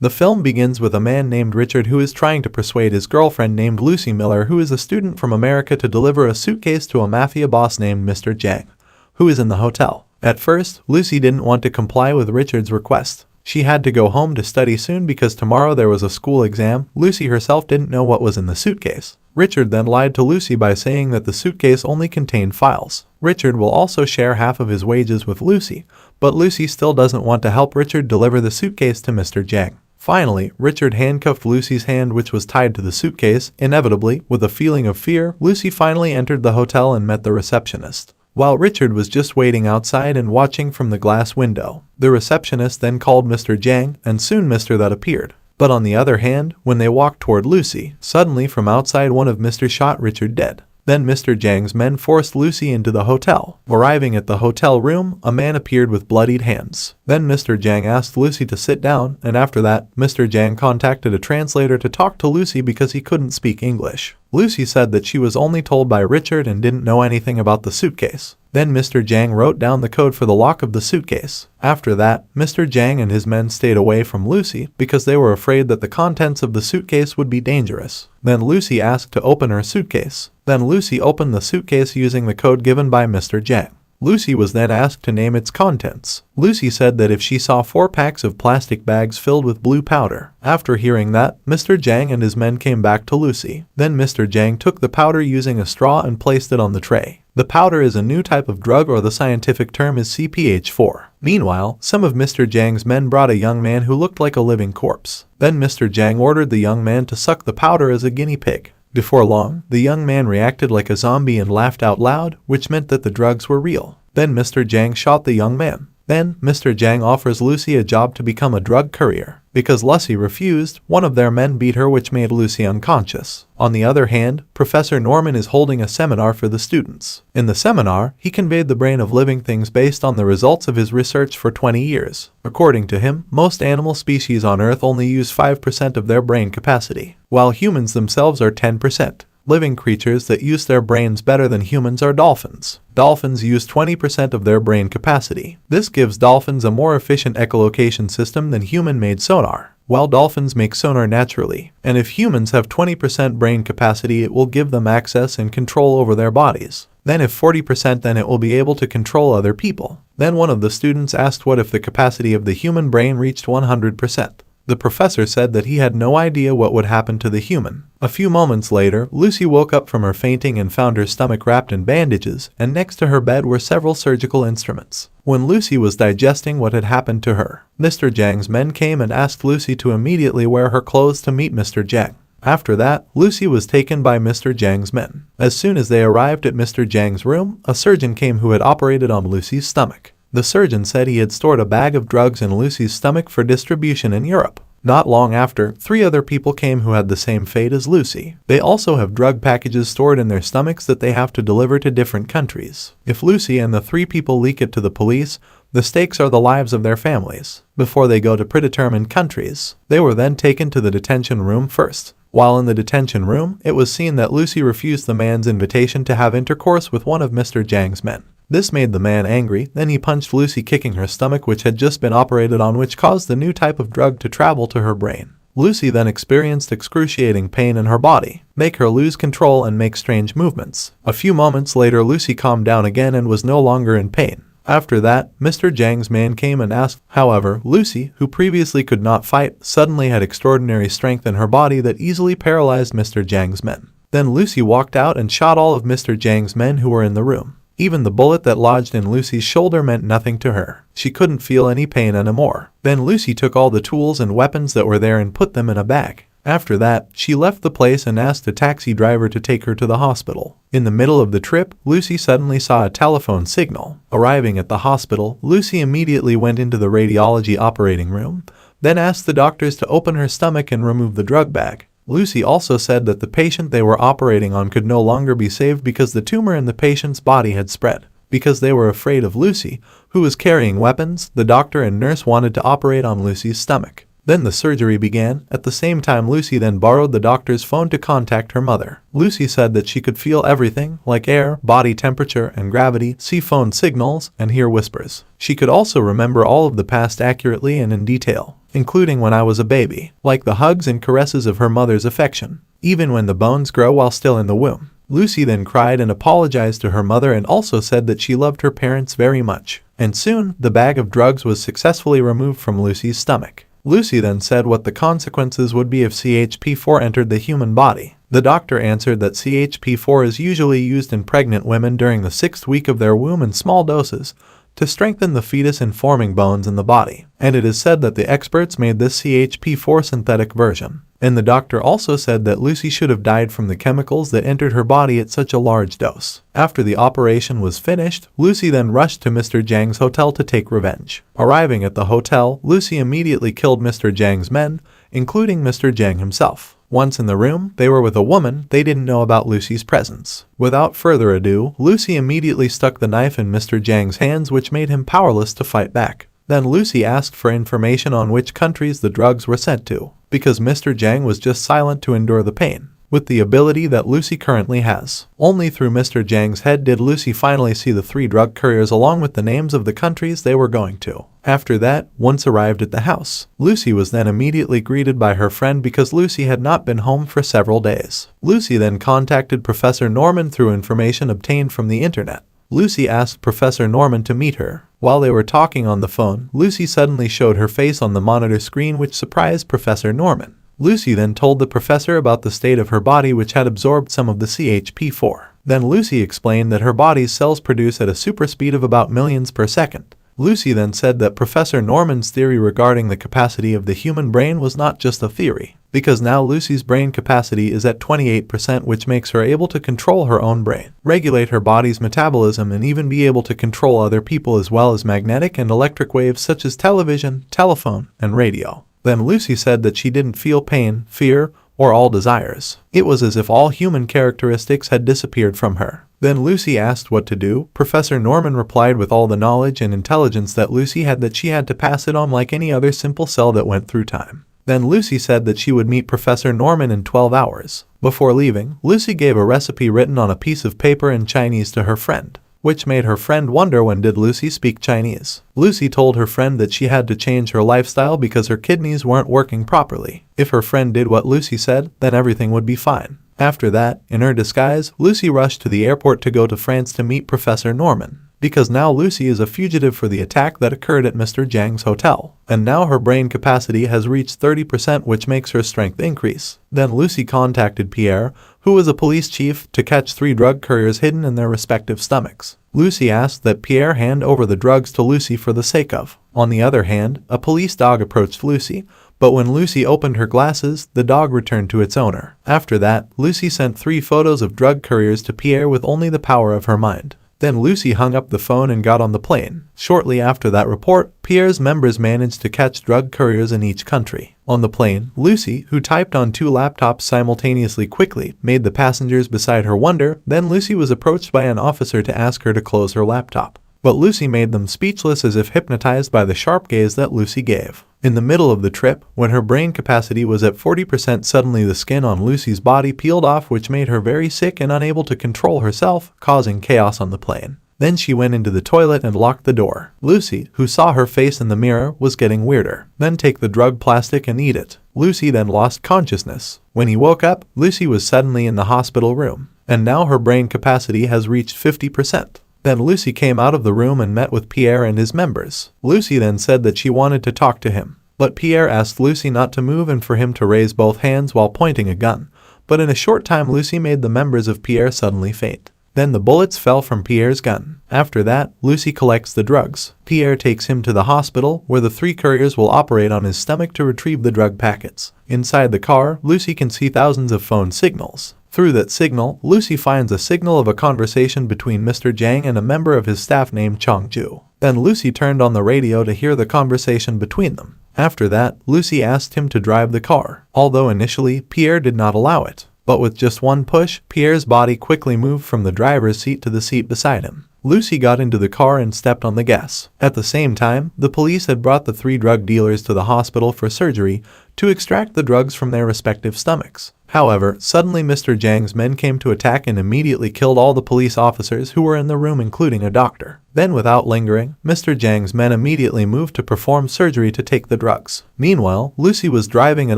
The film begins with a man named Richard who is trying to persuade his girlfriend named Lucy Miller, who is a student from America, to deliver a suitcase to a mafia boss named Mr. Jang, who is in the hotel. At first, Lucy didn't want to comply with Richard's request. She had to go home to study soon because tomorrow there was a school exam. Lucy herself didn't know what was in the suitcase. Richard then lied to Lucy by saying that the suitcase only contained files. Richard will also share half of his wages with Lucy, but Lucy still doesn't want to help Richard deliver the suitcase to Mr. Jang. Finally, Richard handcuffed Lucy's hand, which was tied to the suitcase. Inevitably, with a feeling of fear, Lucy finally entered the hotel and met the receptionist. While Richard was just waiting outside and watching from the glass window, the receptionist then called Mr. Jang, and soon Mr. That appeared. But on the other hand, when they walked toward Lucy, suddenly from outside one of Mr. shot Richard dead. Then Mr. Jang's men forced Lucy into the hotel. Arriving at the hotel room, a man appeared with bloodied hands. Then Mr. Jang asked Lucy to sit down, and after that, Mr. Jang contacted a translator to talk to Lucy because he couldn't speak English. Lucy said that she was only told by Richard and didn't know anything about the suitcase. Then Mr. Jang wrote down the code for the lock of the suitcase. After that, Mr. Jang and his men stayed away from Lucy because they were afraid that the contents of the suitcase would be dangerous. Then Lucy asked to open her suitcase. Then Lucy opened the suitcase using the code given by Mr. Jang. Lucy was then asked to name its contents. Lucy said that if she saw 4 packs of plastic bags filled with blue powder. After hearing that, Mr. Jang and his men came back to Lucy. Then Mr. Jang took the powder using a straw and placed it on the tray. The powder is a new type of drug, or the scientific term is CPH4. Meanwhile, some of Mr. Jang's men brought a young man who looked like a living corpse. Then Mr. Jang ordered the young man to suck the powder as a guinea pig. Before long, the young man reacted like a zombie and laughed out loud, which meant that the drugs were real. Then Mr. Jang shot the young man. Then, Mr. Jang offers Lucy a job to become a drug courier. Because Lucy refused, one of their men beat her, which made Lucy unconscious. On the other hand, Professor Norman is holding a seminar for the students. In the seminar, he conveyed the brain of living things based on the results of his research for 20 years. According to him, most animal species on Earth only use 5% of their brain capacity, while humans themselves are 10%. Living creatures that use their brains better than humans are dolphins. Dolphins use 20% of their brain capacity. This gives dolphins a more efficient echolocation system than human-made sonar. While dolphins make sonar naturally, and if humans have 20% brain capacity, it will give them access and control over their bodies. Then if 40%, then it will be able to control other people. Then one of the students asked what if the capacity of the human brain reached 100%. The professor said that he had no idea what would happen to the human. A few moments later, Lucy woke up from her fainting and found her stomach wrapped in bandages, and next to her bed were several surgical instruments. When Lucy was digesting what had happened to her, Mr. Jang's men came and asked Lucy to immediately wear her clothes to meet Mr. Jang. After that, Lucy was taken by Mr. Jang's men. As soon as they arrived at Mr. Jang's room, a surgeon came who had operated on Lucy's stomach. The surgeon said he had stored a bag of drugs in Lucy's stomach for distribution in Europe. Not long after, 3 other people came who had the same fate as Lucy. They also have drug packages stored in their stomachs that they have to deliver to different countries. If Lucy and the 3 people leak it to the police, the stakes are the lives of their families. Before they go to predetermined countries, they were then taken to the detention room first. While in the detention room, it was seen that Lucy refused the man's invitation to have intercourse with one of Mr. Jang's men. This made the man angry. Then he punched Lucy, kicking her stomach, which had just been operated on, which caused the new type of drug to travel to her brain. Lucy then experienced excruciating pain in her body, make her lose control and make strange movements. A few moments later, Lucy calmed down again and was no longer in pain. After that, Mr. Jang's man came and asked. However, Lucy, who previously could not fight, suddenly had extraordinary strength in her body that easily paralyzed Mr. Jang's men. Then Lucy walked out and shot all of Mr. Jang's men who were in the room. Even the bullet that lodged in Lucy's shoulder meant nothing to her. She couldn't feel any pain anymore. Then Lucy took all the tools and weapons that were there and put them in a bag. After that, she left the place and asked a taxi driver to take her to the hospital. In the middle of the trip, Lucy suddenly saw a telephone signal. Arriving at the hospital, Lucy immediately went into the radiology operating room, then asked the doctors to open her stomach and remove the drug bag. Lucy also said that the patient they were operating on could no longer be saved because the tumor in the patient's body had spread. Because they were afraid of Lucy, who was carrying weapons, the doctor and nurse wanted to operate on Lucy's stomach. Then the surgery began. At the same time, Lucy then borrowed the doctor's phone to contact her mother. Lucy said that she could feel everything, like air, body temperature, and gravity, see phone signals, and hear whispers. She could also remember all of the past accurately and in detail, including when I was a baby, like the hugs and caresses of her mother's affection, even when the bones grow while still in the womb. Lucy then cried and apologized to her mother and also said that she loved her parents very much. And soon, the bag of drugs was successfully removed from Lucy's stomach. Lucy then said what the consequences would be if CHP4 entered the human body. The doctor answered that CHP4 is usually used in pregnant women during the 6th week of their womb in small doses to strengthen the fetus in forming bones in the body. And it is said that the experts made this CHP4 synthetic version. And the doctor also said that Lucy should have died from the chemicals that entered her body at such a large dose. After the operation was finished, Lucy then rushed to Mr. Jiang's hotel to take revenge. Arriving at the hotel, Lucy immediately killed Mr. Jiang's men, including Mr. Jiang himself. Once in the room, they were with a woman. They didn't know about Lucy's presence. Without further ado, Lucy immediately stuck the knife in Mr. Jiang's hands, which made him powerless to fight back. Then Lucy asked for information on which countries the drugs were sent to, because Mr. Jiang was just silent to endure the pain. With the ability that Lucy currently has, only through Mr. Jiang's head did Lucy finally see the 3 drug couriers along with the names of the countries they were going to. After that, once arrived at the house, Lucy was then immediately greeted by her friend because Lucy had not been home for several days. Lucy then contacted Professor Norman through information obtained from the internet. Lucy asked Professor Norman to meet her. While they were talking on the phone, Lucy suddenly showed her face on the monitor screen, which surprised Professor Norman. Lucy then told the professor about the state of her body, which had absorbed some of the CHP4. Then Lucy explained that her body's cells produce at a super speed of about millions per second. Lucy then said that Professor Norman's theory regarding the capacity of the human brain was not just a theory, because now Lucy's brain capacity is at 28%, which makes her able to control her own brain, regulate her body's metabolism, and even be able to control other people as well as magnetic and electric waves such as television, telephone, and radio. Then Lucy said that she didn't feel pain, fear, or all desires. It was as if all human characteristics had disappeared from her. Then Lucy asked what to do. Professor Norman replied with all the knowledge and intelligence that Lucy had that she had to pass it on like any other simple cell that went through time. Then Lucy said that she would meet Professor Norman in 12 hours. Before leaving, Lucy gave a recipe written on a piece of paper in Chinese to her friend, which made her friend wonder when did Lucy speak Chinese. Lucy told her friend that she had to change her lifestyle because her kidneys weren't working properly. If her friend did what Lucy said, then everything would be fine. After that, in her disguise, Lucy rushed to the airport to go to France to meet Professor Norman, because now Lucy is a fugitive for the attack that occurred at Mr. Jiang's hotel. And now her brain capacity has reached 30%, which makes her strength increase. Then Lucy contacted Pierre, who was a police chief, to catch 3 drug couriers hidden in their respective stomachs. Lucy asked that Pierre hand over the drugs to Lucy for the sake of. On the other hand, a police dog approached Lucy, but when Lucy opened her glasses, the dog returned to its owner. After that, Lucy sent 3 photos of drug couriers to Pierre with only the power of her mind. Then Lucy hung up the phone and got on the plane. Shortly after that report, Pierre's members managed to catch drug couriers in each country. On the plane, Lucy, who typed on 2 laptops simultaneously quickly, made the passengers beside her wonder. Then Lucy was approached by an officer to ask her to close her laptop. But Lucy made them speechless, as if hypnotized by the sharp gaze that Lucy gave. In the middle of the trip, when her brain capacity was at 40%, suddenly the skin on Lucy's body peeled off, which made her very sick and unable to control herself, causing chaos on the plane. Then she went into the toilet and locked the door. Lucy, who saw her face in the mirror, was getting weirder. Then take the drug plastic and eat it. Lucy then lost consciousness. When he woke up, Lucy was suddenly in the hospital room, and now her brain capacity has reached 50%. Then Lucy came out of the room and met with Pierre and his members. Lucy then said that she wanted to talk to him, but Pierre asked Lucy not to move and for him to raise both hands while pointing a gun. But in a short time, Lucy made the members of Pierre suddenly faint. Then the bullets fell from Pierre's gun. After that, Lucy collects the drugs. Pierre takes him to the hospital, where the 3 couriers will operate on his stomach to retrieve the drug packets. Inside the car, Lucy can see thousands of phone signals. Through that signal, Lucy finds a signal of a conversation between Mr. Jiang and a member of his staff named Chongju. Then Lucy turned on the radio to hear the conversation between them. After that, Lucy asked him to drive the car, although initially, Pierre did not allow it. But with just one push, Pierre's body quickly moved from the driver's seat to the seat beside him. Lucy got into the car and stepped on the gas. At the same time, the police had brought the 3 drug dealers to the hospital for surgery to extract the drugs from their respective stomachs. However, suddenly Mr. Jang's men came to attack and immediately killed all the police officers who were in the room, including a doctor. Then, without lingering, Mr. Jang's men immediately moved to perform surgery to take the drugs. Meanwhile, Lucy was driving at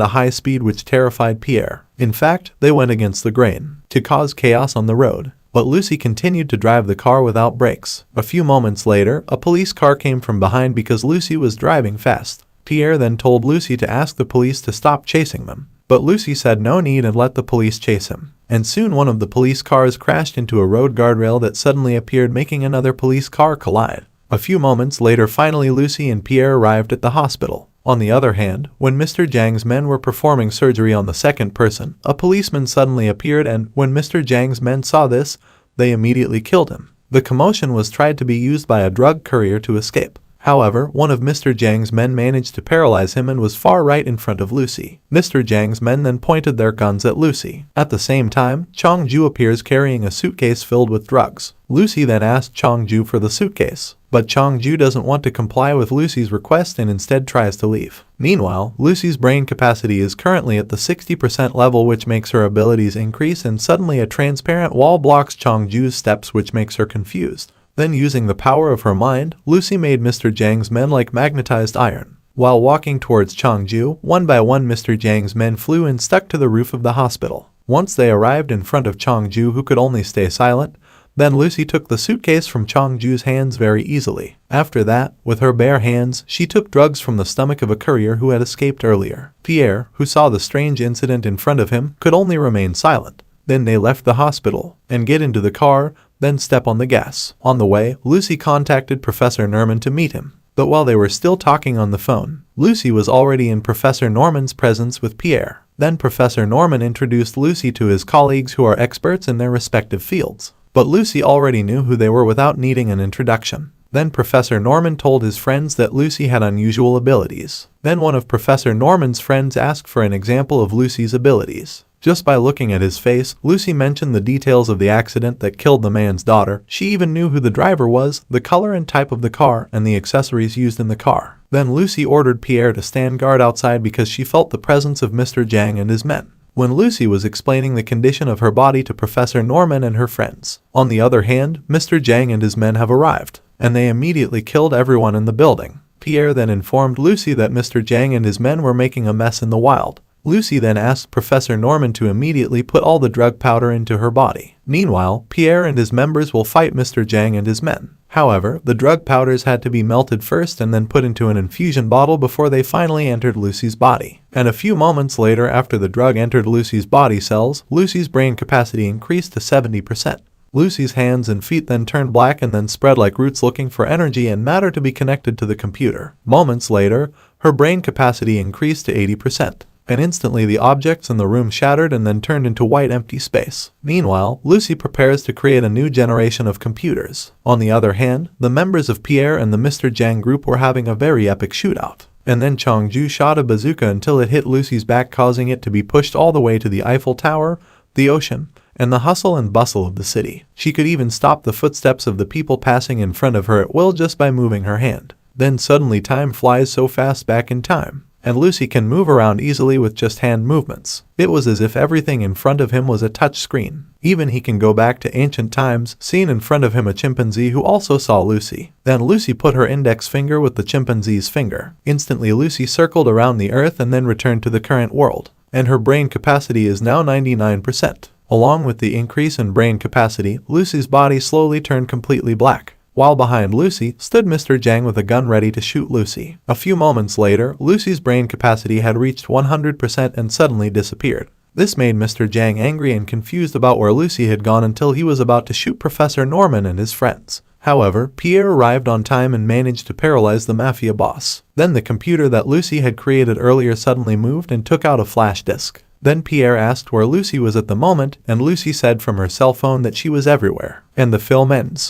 a high speed which terrified Pierre. In fact, they went against the grain to cause chaos on the road. But Lucy continued to drive the car without brakes. A few moments later, a police car came from behind because Lucy was driving fast. Pierre then told Lucy to ask the police to stop chasing them. But Lucy said no need and let the police chase him. And soon one of the police cars crashed into a road guardrail that suddenly appeared, making another police car collide. A few moments later, finally Lucy and Pierre arrived at the hospital. On the other hand, when Mr. Jang's men were performing surgery on the second person, a policeman suddenly appeared, and when Mr. Jang's men saw this, they immediately killed him. The commotion was tried to be used by a drug courier to escape. However, one of Mr. Jang's men managed to paralyze him and was far right in front of Lucy. Mr. Jang's men then pointed their guns at Lucy. At the same time, Chong-ju appears carrying a suitcase filled with drugs. Lucy then asked Chong-ju for the suitcase, but Chong-ju doesn't want to comply with Lucy's request and instead tries to leave. Meanwhile, Lucy's brain capacity is currently at the 60% level, which makes her abilities increase, and suddenly a transparent wall blocks Chong-ju's steps, which makes her confused. Then, using the power of her mind, Lucy made Mr. Jang's men like magnetized iron. While walking towards Chong-ju, one by one Mr. Jang's men flew and stuck to the roof of the hospital. Once they arrived in front of Chong-ju, who could only stay silent, then Lucy took the suitcase from Chong-ju's hands very easily. After that, with her bare hands, she took drugs from the stomach of a courier who had escaped earlier. Pierre, who saw the strange incident in front of him, could only remain silent. Then they left the hospital and get into the car, then step on the gas. On the way, Lucy contacted Professor Norman to meet him. But while they were still talking on the phone, Lucy was already in Professor Norman's presence with Pierre. Then Professor Norman introduced Lucy to his colleagues who are experts in their respective fields. But Lucy already knew who they were without needing an introduction. Then Professor Norman told his friends that Lucy had unusual abilities. Then one of Professor Norman's friends asked for an example of Lucy's abilities. Just by looking at his face, Lucy mentioned the details of the accident that killed the man's daughter. She even knew who the driver was, the color and type of the car, and the accessories used in the car. Then Lucy ordered Pierre to stand guard outside because she felt the presence of Mr. Jang and his men. When Lucy was explaining the condition of her body to Professor Norman and her friends. On the other hand, Mr. Jang and his men have arrived, and they immediately killed everyone in the building. Pierre then informed Lucy that Mr. Jang and his men were making a mess in the wild. Lucy then asked Professor Norman to immediately put all the drug powder into her body. Meanwhile, Pierre and his members will fight Mr. Jang and his men. However, the drug powders had to be melted first and then put into an infusion bottle before they finally entered Lucy's body. And a few moments later, after the drug entered Lucy's body cells, Lucy's brain capacity increased to 70%. Lucy's hands and feet then turned black and then spread like roots, looking for energy and matter to be connected to the computer. Moments later, her brain capacity increased to 80%. And instantly the objects in the room shattered and then turned into white empty space. Meanwhile, Lucy prepares to create a new generation of computers. On the other hand, the members of Pierre and the Mr. Jang group were having a very epic shootout. And then Chong-ju shot a bazooka until it hit Lucy's back, causing it to be pushed all the way to the Eiffel Tower, the ocean, and the hustle and bustle of the city. She could even stop the footsteps of the people passing in front of her at will just by moving her hand. Then suddenly time flies so fast back in time, and Lucy can move around easily with just hand movements. It was as if everything in front of him was a touch screen. Even he can go back to ancient times, seeing in front of him a chimpanzee who also saw Lucy. Then Lucy put her index finger with the chimpanzee's finger. Instantly Lucy circled around the earth and then returned to the current world. And her brain capacity is now 99%. Along with the increase in brain capacity, Lucy's body slowly turned completely black. While behind Lucy stood Mr. Jang with a gun ready to shoot Lucy. A few moments later, Lucy's brain capacity had reached 100% and suddenly disappeared. This made Mr. Jang angry and confused about where Lucy had gone until he was about to shoot Professor Norman and his friends. However, Pierre arrived on time and managed to paralyze the mafia boss. Then the computer that Lucy had created earlier suddenly moved and took out a flash disk. Then Pierre asked where Lucy was at the moment, and Lucy said from her cell phone that she was everywhere. And the film ends.